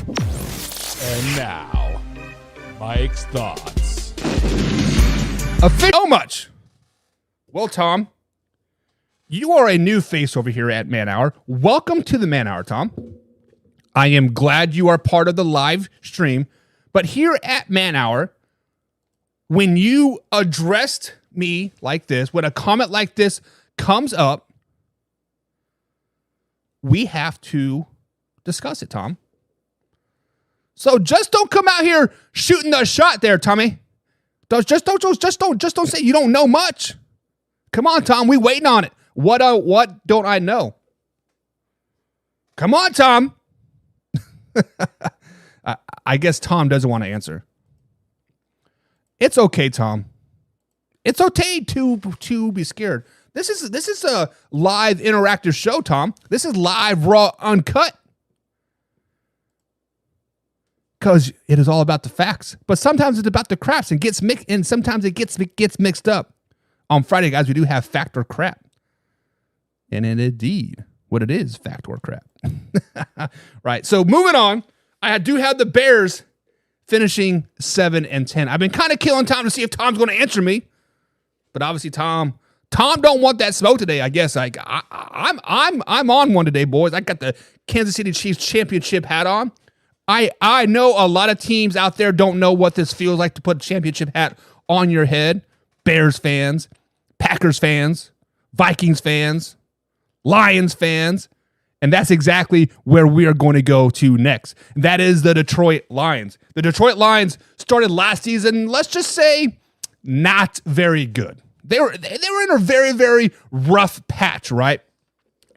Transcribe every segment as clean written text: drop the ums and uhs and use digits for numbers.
And now, Mike's thoughts. So much. Well, Tom, you are a new face over here at Man Hour. Welcome to the Man Hour, Tom. I am glad you are part of the live stream. But here at Man Hour, when you addressed me like this, when a comment like this comes up, we have to discuss it, Tom. So just don't come out here shooting the shot there, Tommy. Just don't say you don't know much. Come on, Tom. We waiting on it. What don't I know? Come on, Tom. I guess Tom doesn't want to answer. It's okay, Tom. It's okay to be scared. This is a live interactive show, Tom. This is live, raw, uncut. Because it is all about the facts. But sometimes it's about the craps and sometimes it gets mixed up. On Friday, guys, we do have fact or crap. And indeed, what it is, fact or crap. Right. So moving on, I do have the Bears finishing 7-10. I've been kind of killing time to see if Tom's going to answer me. But obviously, Tom don't want that smoke today, I guess. I'm on one today, boys. I got the Kansas City Chiefs championship hat on. I know a lot of teams out there don't know what this feels like to put a championship hat on your head. Bears fans, Packers fans, Vikings fans, Lions fans. And that's exactly where we are going to go to next. That is the Detroit Lions. The Detroit Lions started last season, let's just say, not very good. They were in a very, very rough patch, right?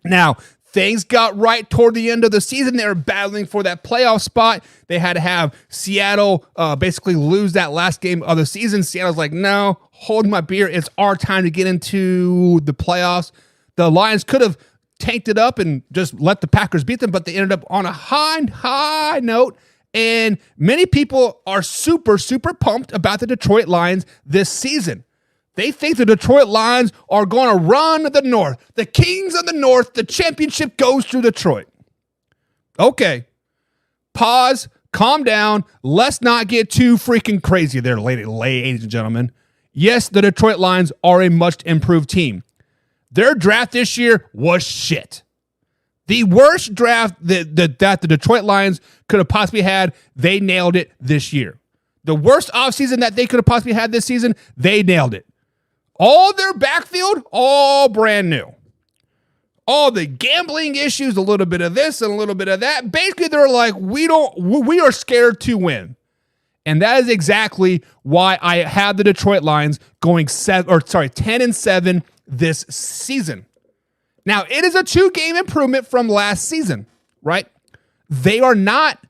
Now, things got right toward the end of the season. They were battling for that playoff spot. They had to have Seattle basically lose that last game of the season. Seattle's like, no, hold my beer. It's our time to get into the playoffs. The Lions could have tanked it up and just let the Packers beat them, but they ended up on a high note. And many people are super, super pumped about the Detroit Lions this season. They think the Detroit Lions are going to run the North. The Kings of the North, the championship goes through Detroit. Okay. Pause. Calm down. Let's not get too freaking crazy there, ladies and gentlemen. Yes, the Detroit Lions are a much improved team. Their draft this year was shit. The worst draft that the Detroit Lions could have possibly had, they nailed it this year. The worst offseason that they could have possibly had this season, they nailed it. All their backfield, all brand new. All the gambling issues, a little bit of this and a little bit of that. Basically, they're like, we are scared to win. And that is exactly why I have the Detroit Lions going 10-7 this season. Now, it is a 2-game improvement from last season, right? They are not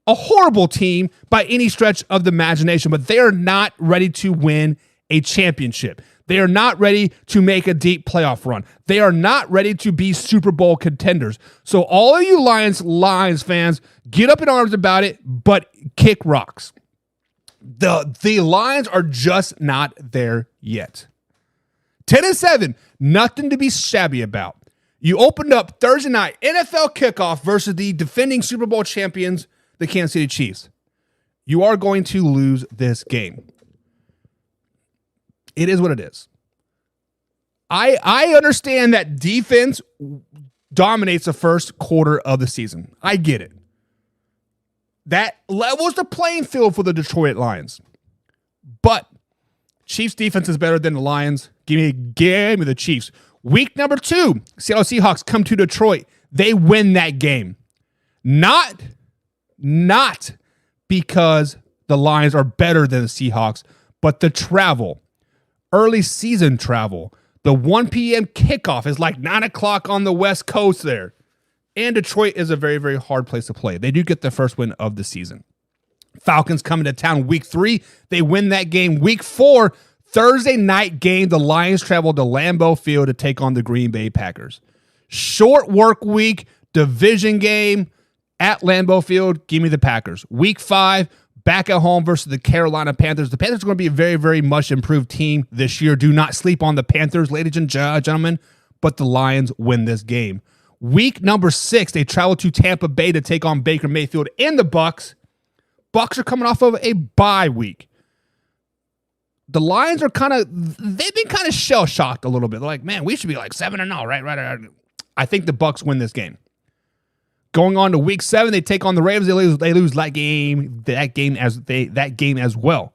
a horrible team by any stretch of the imagination, but they are not ready to win a championship. They are not ready to make a deep playoff run. They are not ready to be Super Bowl contenders. So all of you Lions fans, get up in arms about it, but kick rocks. The Lions are just not there yet. 10-7, nothing to be shabby about. You opened up Thursday night, NFL kickoff versus the defending Super Bowl champions, the Kansas City Chiefs. You are going to lose this game. It is what it is. I understand that defense dominates the first quarter of the season. I get it. That levels the playing field for the Detroit Lions. But Chiefs defense is better than the Lions. Give me the Chiefs. Week number 2, Seattle Seahawks come to Detroit. They win that game. Not because the Lions are better than the Seahawks, but the travel, early season travel, the 1 p.m. kickoff is like 9 o'clock on the West Coast there. And Detroit is a very, very hard place to play. They do get the first win of the season. Falcons coming to town week 3. They win that game. Week 4, Thursday night game. The Lions travel to Lambeau Field to take on the Green Bay Packers. Short work week, division game at Lambeau Field. Give me the Packers. Week 5, back at home versus the Carolina Panthers. The Panthers are going to be a very, very much improved team this year. Do not sleep on the Panthers, ladies and gentlemen, but the Lions win this game. Week number 6, they travel to Tampa Bay to take on Baker Mayfield and the Bucks. Bucks are coming off of a bye week. The Lions are they've been kind of shell-shocked a little bit. They're like, man, we should be like 7-0, right? I think the Bucks win this game. Going on to week 7, they take on the Ravens. They lose that game as well.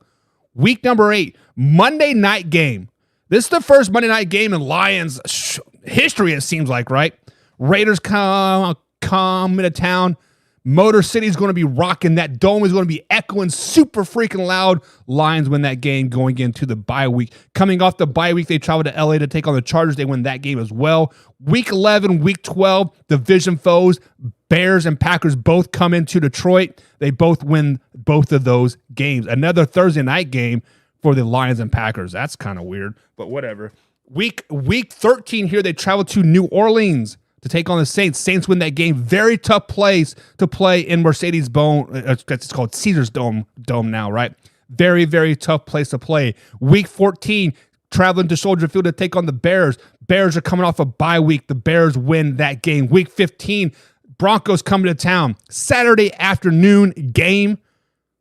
Week number 8, Monday night game. This is the first Monday night game in Lions history, it seems like, right? Raiders come into town. Motor City's going to be rocking. That dome is going to be echoing super freaking loud. Lions win that game going into the bye week. Coming off the bye week, they travel to LA to take on the Chargers. They win that game as well. Week 11, week 12, division foes, Bears and Packers both come into Detroit. They both win both of those games. Another Thursday night game for the Lions and Packers. That's kind of weird, but whatever. Week 13 here, they travel to New Orleans to take on the Saints. Saints win that game. Very tough place to play in Mercedes-Benz. It's called Caesars Dome now, right? Very, very tough place to play. Week 14, traveling to Soldier Field to take on the Bears. Bears are coming off a bye week. The Bears win that game. Week 15, Broncos coming to town. Saturday afternoon game.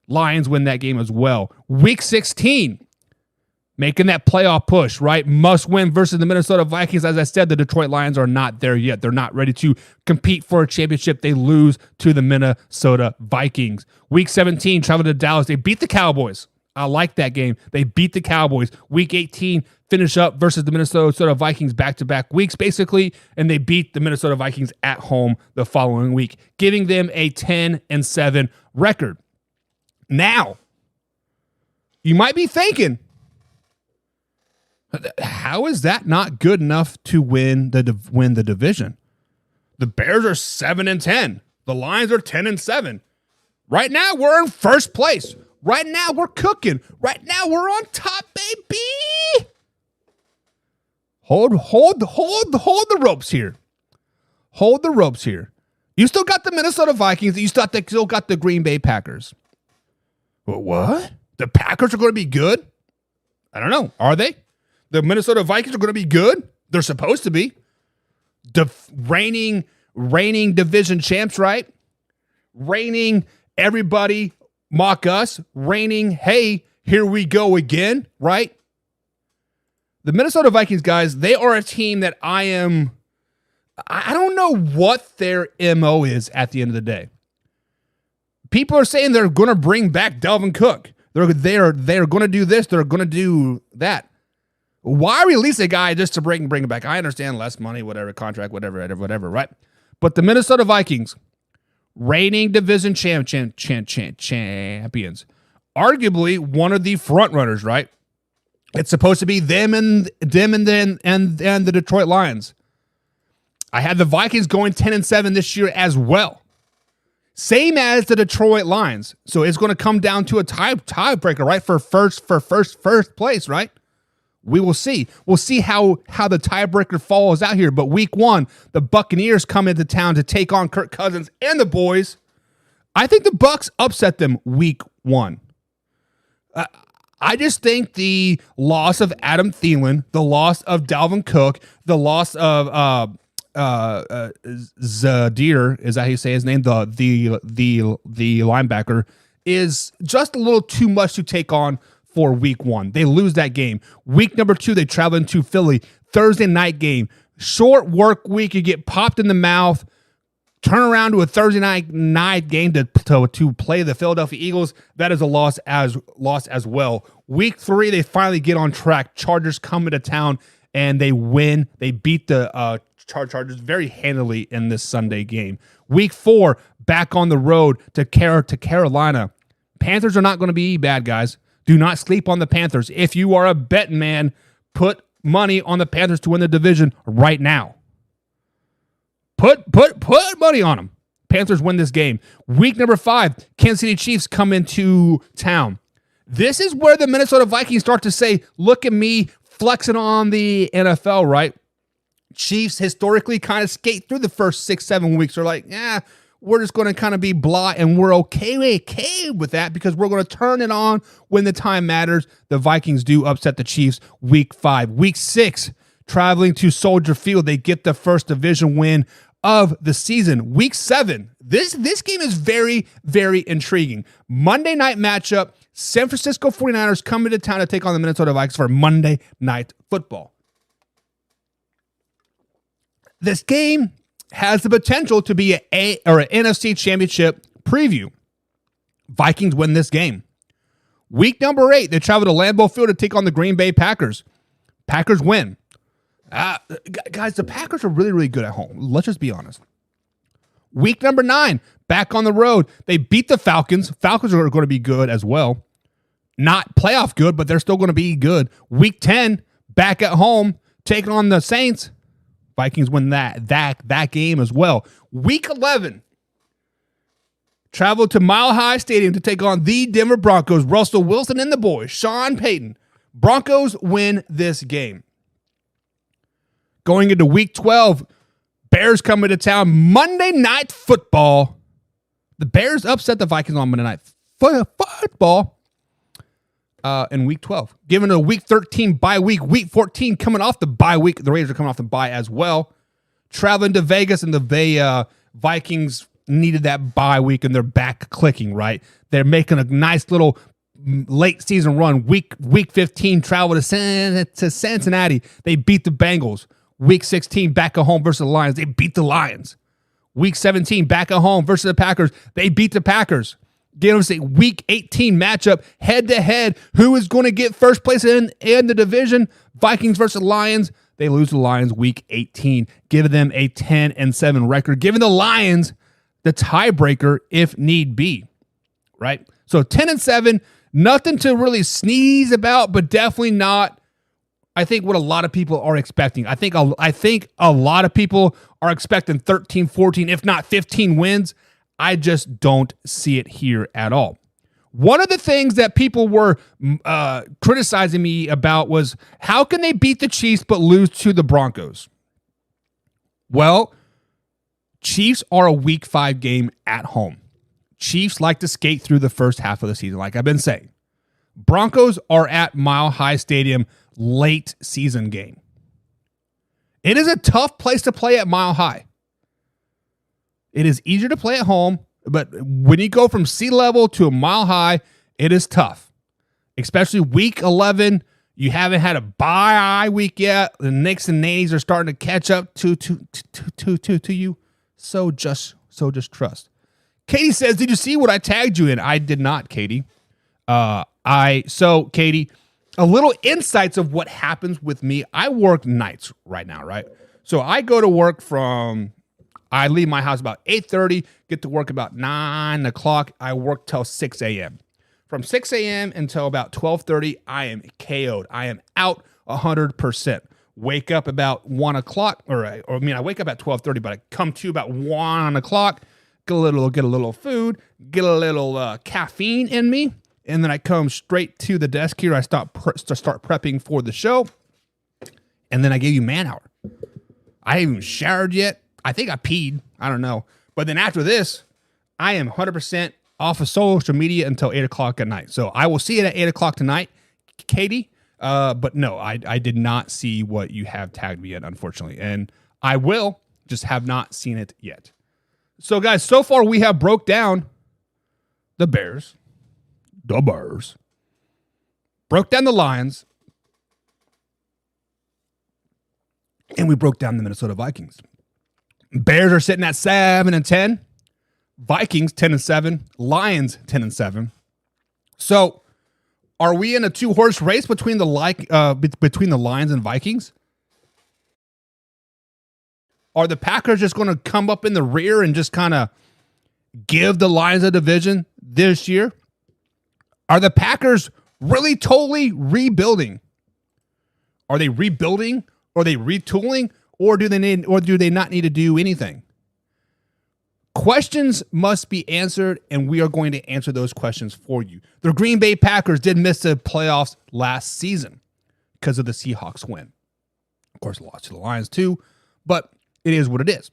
Lions win that game as well. Week 16, making that playoff push, right? Must win versus the Minnesota Vikings. As I said, the Detroit Lions are not there yet. They're not ready to compete for a championship. They lose to the Minnesota Vikings. Week 17, travel to Dallas. They beat the Cowboys. I like that game. They beat the Cowboys. Week 18, finish up versus the Minnesota Vikings back-to-back weeks, basically, and they beat the Minnesota Vikings at home the following week, giving them a 10-7 record. Now, you might be thinking, how is that not good enough to win the division? The Bears are 7-10. The Lions are 10-7. Right now, we're in first place. Right now, we're cooking. Right now, we're on top, baby. Hold the ropes here. Hold the ropes here. You still got the Minnesota Vikings. You still got the Green Bay Packers. What? The Packers are going to be good? I don't know. Are they? The Minnesota Vikings are going to be good? They're supposed to be. Reigning division champs, right? Reigning everybody mock us. Reigning, hey, here we go again, right? The Minnesota Vikings, guys, they are a team that I don't know what their MO is at the end of the day. People are saying they're going to bring back Dalvin Cook. They're going to do this. They're going to do that. Why release a guy just to bring him back? I understand less money, whatever, contract, whatever, right? But the Minnesota Vikings, reigning division champions, arguably one of the front runners, right? It's supposed to be them and the Detroit Lions. I had the Vikings going 10-7 this year as well. Same as the Detroit Lions. So it's going to come down to a tiebreaker, right? For first place, right? We will see. We'll see how the tiebreaker falls out here. But week 1, the Buccaneers come into town to take on Kirk Cousins and the boys. I think the Bucs upset them week 1. I just think the loss of Adam Thielen, the loss of Dalvin Cook, the loss of Zadir, is that how you say his name? The linebacker, is just a little too much to take on for week 1. They lose that game. Week number 2, they travel into Philly. Thursday night game. Short work week. You get popped in the mouth. Turn around to a Thursday night game to play the Philadelphia Eagles. That is a loss as well. Week 3, they finally get on track. Chargers come into town and they win. They beat the Chargers very handily in this Sunday game. Week 4, back on the road to Carolina. Panthers are not going to be bad, guys. Do not sleep on the Panthers. If you are a betting man, put money on the Panthers to win the division right now. Put money on them. Panthers win this game. Week number 5, Kansas City Chiefs come into town. This is where the Minnesota Vikings start to say, look at me flexing on the NFL, right? Chiefs historically kind of skate through the first 6-7 weeks. They're like, yeah, we're just going to kind of be blah, and we're okay with that because we're going to turn it on when the time matters. The Vikings do upset the Chiefs week 5. Week 6, traveling to Soldier Field, they get the first division win of the season, week 7. This game is very, very intriguing. Monday night matchup, San Francisco 49ers coming to town to take on the Minnesota Vikings for Monday Night Football. This game has the potential to be an NFC Championship preview. Vikings win this game. Week number 8, they travel to Lambeau Field to take on the Green Bay Packers. Packers win. Guys, the Packers are really, really good at home. Let's just be honest. Week number 9, back on the road. They beat the Falcons. Falcons are going to be good as well. Not playoff good, but they're still going to be good. Week 10, back at home, taking on the Saints. Vikings win that game as well. Week 11, travel to Mile High Stadium to take on the Denver Broncos. Russell Wilson and the boys, Sean Payton. Broncos win this game. Going into week 12, Bears coming to town. Monday Night Football. The Bears upset the Vikings on Monday Night Football in week 12. Given a week 13 bye week, week 14 coming off the bye week. The Raiders are coming off the bye as well. Traveling to Vegas, and the Vikings needed that bye week, and they're back clicking, right? They're making a nice little late season run. Week 15, travel to Cincinnati. They beat the Bengals. Week 16, back at home versus the Lions. They beat the Lions. Week 17, back at home versus the Packers. They beat the Packers. Get them a week 18 matchup, head-to-head. Who is going to get first place in the division? Vikings versus Lions. They lose to the Lions week 18, giving them a 10-7 record, giving the Lions the tiebreaker if need be, right? So 10-7, nothing to really sneeze about, but definitely not, I think, what a lot of people are expecting. I think a lot of people are expecting 13, 14, if not 15 wins. I just don't see it here at all. One of the things that people were criticizing me about was, how can they beat the Chiefs but lose to the Broncos? Well, Chiefs are a week 5 game at home. Chiefs like to skate through the first half of the season, like I've been saying. Broncos are at Mile High Stadium, late season game. It is a tough place to play at Mile High. It is easier to play at home, but when you go from sea level to a Mile High, it is tough. Especially week 11, you haven't had a bye week yet. The Knicks and Nays are starting to catch up to you. So just trust. Katie says, "Did you see what I tagged you in?" I did not, Katie. Katie, a little insights of what happens with me. I work nights right now, right? So I go to work I leave my house about 8:30, get to work about 9 o'clock. I work till 6 a.m. From 6 a.m. until about 12:30, I am KO'd. I am out 100%. Wake up about 1 o'clock, I wake up at 12:30, but I come to about 1 o'clock, get a little food, get a little caffeine in me, and then I come straight to the desk here. I start prepping for the show, and then I give you man hour. I haven't even showered yet. I think I peed. I don't know. But then after this, I am 100% off of social media until 8 o'clock at night. So I will see it at 8 o'clock tonight, Katie. But no, I did not see what you have tagged me yet, unfortunately. And I will, just have not seen it yet. So guys, so far we have broke down the Bears. Broke down the Lions. And we broke down the Minnesota Vikings. Bears are sitting at 7-10. Vikings 10-7. Lions 10-7. So, are we in a 2-horse race between the Lions and Vikings? Are the Packers just going to come up in the rear and just kind of give the Lions a division this year? Are the Packers really totally rebuilding? Are they rebuilding? Are they retooling? Or do they not need to do anything? Questions must be answered, and we are going to answer those questions for you. The Green Bay Packers did miss the playoffs last season because of the Seahawks win. Of course, lost to the Lions too, but it is what it is.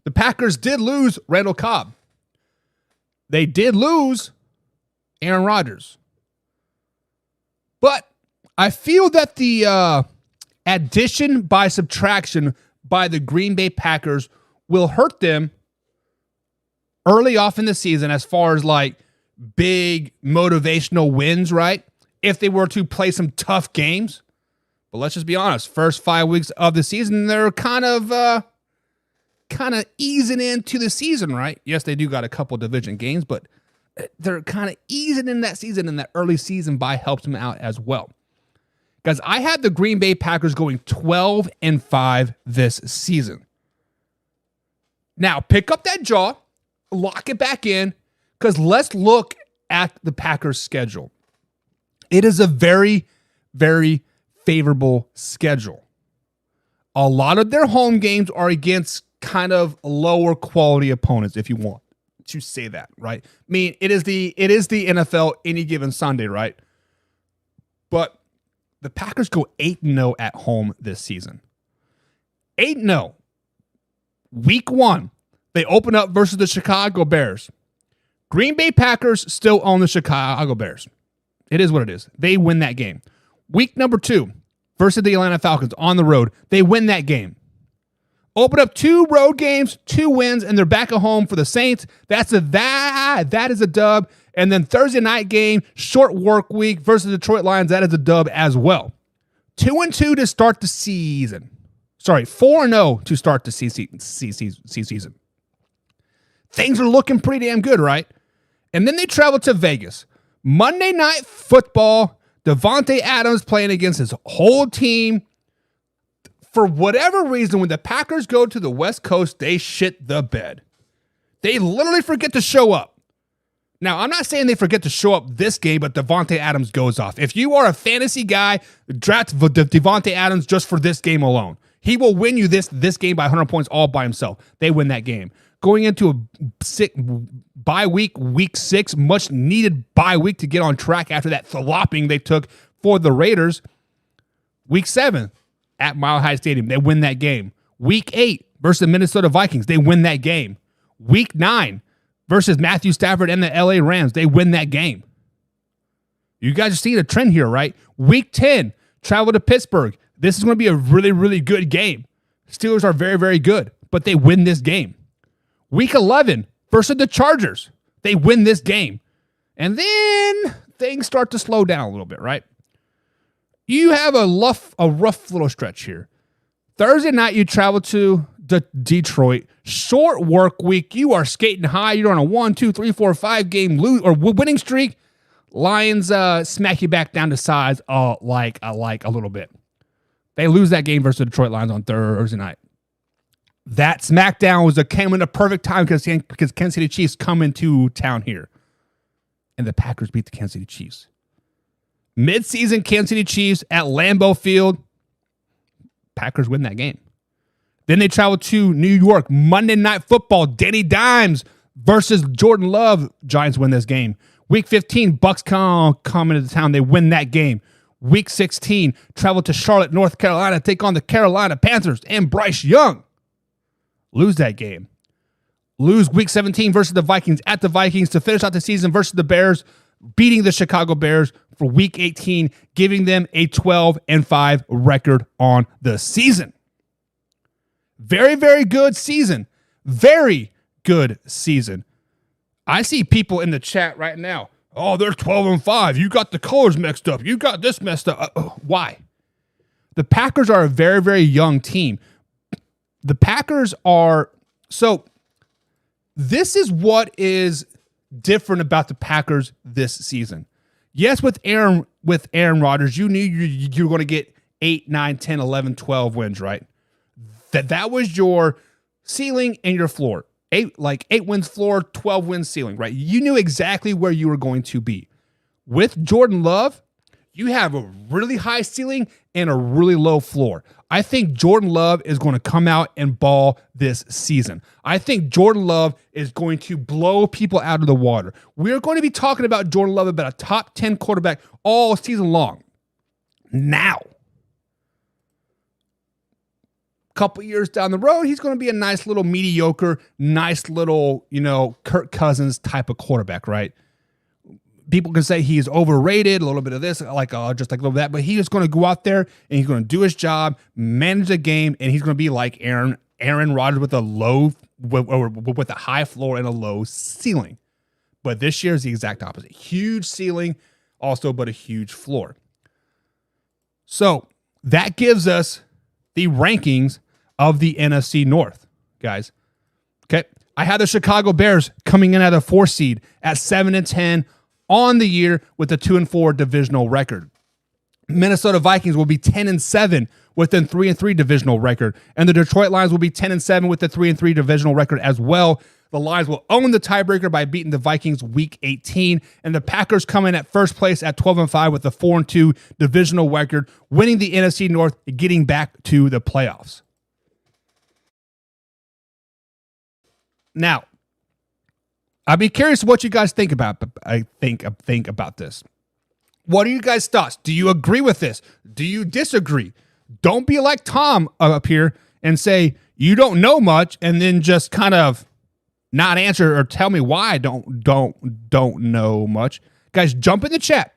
The Packers did lose Randall Cobb. They did lose Aaron Rodgers. But I feel that the addition by subtraction by the Green Bay Packers will hurt them early off in the season as far as like big motivational wins, right? If they were to play some tough games. But let's just be honest, first 5 weeks of the season, they're kind of easing into the season, right? Yes, they do got a couple division games, but they're kind of easing in that season, and that early season bye helps them out as well. Guys, I had the Green Bay Packers going 12-5 this season. Now, pick up that jaw, lock it back in, because let's look at the Packers' schedule. It is a very, very favorable schedule. A lot of their home games are against kind of lower quality opponents, if you want to say that, right? I mean, it is the NFL any given Sunday, right? But the Packers go 8-0 at home this season. 8-0. Week 1, they open up versus the Chicago Bears. Green Bay Packers still own the Chicago Bears. It is what it is. They win that game. Week number 2 versus the Atlanta Falcons on the road. They win that game. Open up 2 road games, 2 wins, and they're back at home for the Saints. That is a dub. And then Thursday night game, short work week versus the Detroit Lions. That is a dub as well. 2-2 to start the season. Sorry, 4-0 to start the season. Things are looking pretty damn good, right? And then they travel to Vegas. Monday Night Football. Davante Adams playing against his whole team. For whatever reason, when the Packers go to the West Coast, they shit the bed. They literally forget to show up. Now, I'm not saying they forget to show up this game, but Davante Adams goes off. If you are a fantasy guy, draft Davante Adams just for this game alone. He will win you this game by 100 points all by himself. They win that game. Going into a bye week, week 6, much needed bye week to get on track after that flopping they took for the Raiders. Week 7 at Mile High Stadium, they win that game. Week 8 versus the Minnesota Vikings, they win that game. Week 9 versus Matthew Stafford and the LA Rams, they win that game. You guys are seeing a trend here, right? Week 10, travel to Pittsburgh. This is going to be a really, really good game. Steelers are very, very good, but they win this game. Week 11 versus the Chargers. They win this game. And then things start to slow down a little bit, right? You have a rough little stretch here. Thursday night, you travel to Detroit. Short work week. You are skating high. You're on a 1, 2, 3, 4, 5 game winning streak. Lions smack you back down to size like a little bit. They lose that game versus the Detroit Lions on Thursday night. That SmackDown came in a perfect time because Kansas City Chiefs come into town here. And the Packers beat the Kansas City Chiefs. Mid-season Kansas City Chiefs at Lambeau Field. Packers win that game. Then they travel to New York. Monday Night Football. Danny Dimes versus Jordan Love. Giants win this game. Week 15, Bucks come into town. They win that game. Week 16, travel to Charlotte, North Carolina, take on the Carolina Panthers and Bryce Young. Lose that game. Lose Week 17 versus the Vikings at the Vikings to finish out the season versus the Bears, beating the Chicago Bears for Week 18, giving them a 12-5 record on the season. Very, very good season. Very good season. I see people in the chat right now. Oh, they're 12-5. You got the colors mixed up. You got this messed up. Why? The Packers are a very, very young team. The Packers are... So, this is what is different about the Packers this season. Yes, with Aaron Rodgers, you knew you were going to get 8, 9, 10, 11, 12 wins, right? That was your ceiling and your floor. 8 wins floor, 12 wins ceiling, right? You knew exactly where you were going to be. With Jordan Love, you have a really high ceiling and a really low floor. I think Jordan Love is going to come out and ball this season. I think Jordan Love is going to blow people out of the water. We're going to be talking about Jordan Love about a top 10 quarterback all season long. Now, couple years down the road, he's going to be a nice little mediocre, nice little, Kirk Cousins type of quarterback, right? People can say he's overrated, a little bit of this, just like a little bit of that, but he is going to go out there and he's going to do his job, manage the game, and he's going to be like Aaron Aaron Rodgers with a high floor and a low ceiling. But this year is the exact opposite. Huge ceiling, also, but a huge floor. So that gives us the rankings of the NFC North, guys. Okay. I have the Chicago Bears coming in at a 4 seed at 7-10 on the year with a 2-4 divisional record. Minnesota Vikings will be 10-7 with a 3-3 divisional record. And the Detroit Lions will be 10-7 with a 3-3 divisional record as well. The Lions will own the tiebreaker by beating the Vikings week 18. And the Packers come in at first place at 12-5 with a 4-2 divisional record, winning the NFC North, getting back to the playoffs. Now, I'd be curious what you guys think about. I think about this. What are you guys' thoughts? Do you agree with this? Do you disagree? Don't be like Tom up here and say you don't know much and then just kind of not answer or tell me why I don't know much. Guys, jump in the chat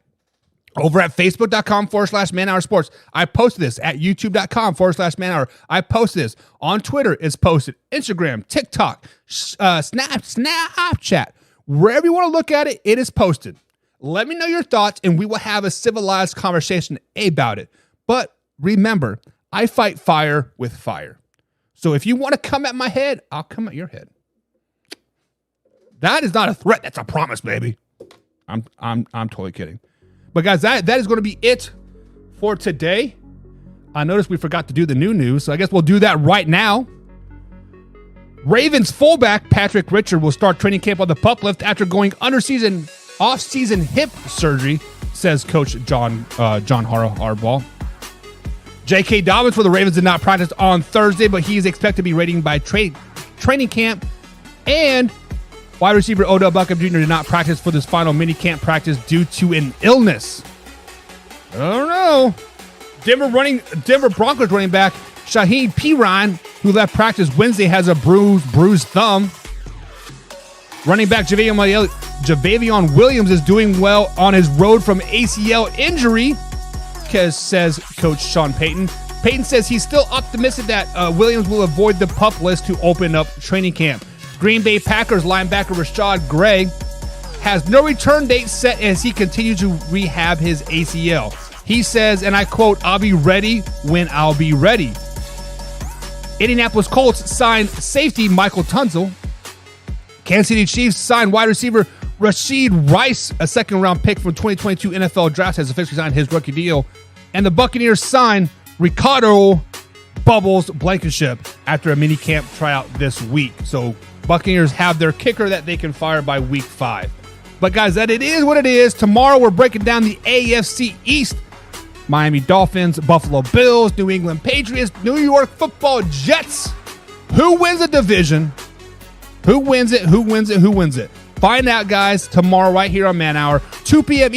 over at facebook.com/manhoursports. I posted this at youtube.com/manhour. I posted this on Twitter. It's posted Instagram, TikTok, Snapchat. Wherever you want to look at it, it is posted. Let me know your thoughts and we will have a civilized conversation about it. But remember, I fight fire with fire. So if you want to come at my head, I'll come at your head. That is not a threat. That's a promise, baby. I'm totally kidding. But guys, that is going to be it for today. I noticed we forgot to do the new news, so I guess we'll do that right now. Ravens fullback Patrick Richard will start training camp on the pup lift after going off-season hip surgery, says Coach John Harbaugh. J.K. Dobbins for the Ravens did not practice on Thursday, but he is expected to be rating by training camp. And wide receiver Odell Beckham Jr. did not practice for this final mini-camp practice due to an illness. I don't know. Denver Broncos running back Shaheed Perine, who left practice Wednesday, has a bruised thumb. Running back Javavion Williams is doing well on his road from ACL injury, says Coach Sean Payton. Payton says he's still optimistic that Williams will avoid the PUP list to open up training camp. Green Bay Packers linebacker Rashad Gray has no return date set as he continues to rehab his ACL. He says, and I quote, "I'll be ready when I'll be ready." Indianapolis Colts signed safety Michael Tunzel. Kansas City Chiefs signed wide receiver Rashid Rice, a second-round pick from 2022 NFL Draft, has officially signed his rookie deal. And the Buccaneers signed Ricardo Bubbles Blankenship after a mini-camp tryout this week. So Buccaneers have their kicker that they can fire by week 5. But guys, that it is what it is. Tomorrow we're breaking down the AFC East. Miami Dolphins, Buffalo Bills, New England Patriots, New York Football Jets. Who wins the division? Who wins it? Who wins it? Who wins it? Find out, guys, tomorrow right here on Man Hour, 2 p.m.